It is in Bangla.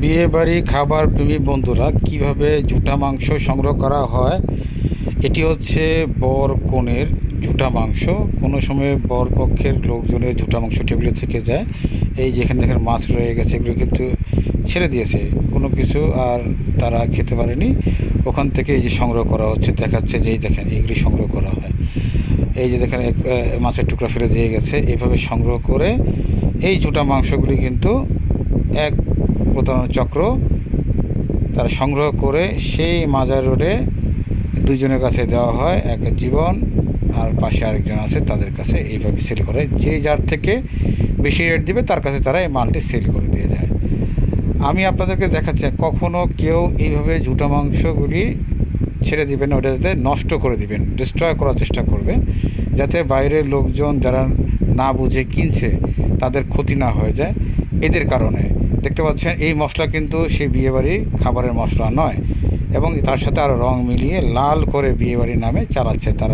বিয়েবাড়ি খাবার প্রেমী বন্ধুরা, কিভাবে ঝুটা মাংস সংগ্রহ করা হয়। এটি হচ্ছে বর কনের ঝুটা মাংস। কোনো সময় বর পক্ষের লোকজনের ঝুটা মাংস টেবিলে থেকে যায়। এই যেখানে যেখানে মাছ রয়ে গেছে এগুলো কিন্তু ছেড়ে দিয়েছে, কোনো কিছু আর তারা খেতে পারেনি। ওখান থেকে এই যে সংগ্রহ করা হচ্ছে, দেখাচ্ছে যে এই দেখেন এইগুলি সংগ্রহ করা হয়। এই যে দেখেন মাছের টুকরা ফেলে দিয়ে গেছে। এইভাবে সংগ্রহ করে এই ঝুটা মাংসগুলি কিন্তু এক প্রতারণা চক্র তারা সংগ্রহ করে সেই মাজার রোডে দুজনের কাছে দেওয়া হয়, এক জীবন আর পাশে আরেকজন আছে তাদের কাছে। এইভাবে সেল করে, যে যার থেকে বেশি রেট দিবে তার কাছে তারা এই মালটি সেল করে দিয়ে যায়। আমি আপনাদেরকে দেখাচ্ছি, কখনও কেউ এইভাবে ঝুটা মাংসগুলি ছেড়ে দিবেন, ওটা যাতে নষ্ট করে দিবেন, ডিস্ট্রয় করার চেষ্টা করবেন, যাতে বাইরের লোকজন যারা না বুঝে কিনছে তাদের ক্ষতি না হয়ে যায়। এদের কারণে দেখতে পাচ্ছেন এই মশলা কিন্তু সেই বিয়েবাড়ি খাবারের মশলা নয়, এবং তার সাথে আরও রং মিলিয়ে লাল করে বিয়েবাড়ির নামে চালাচ্ছে তারা।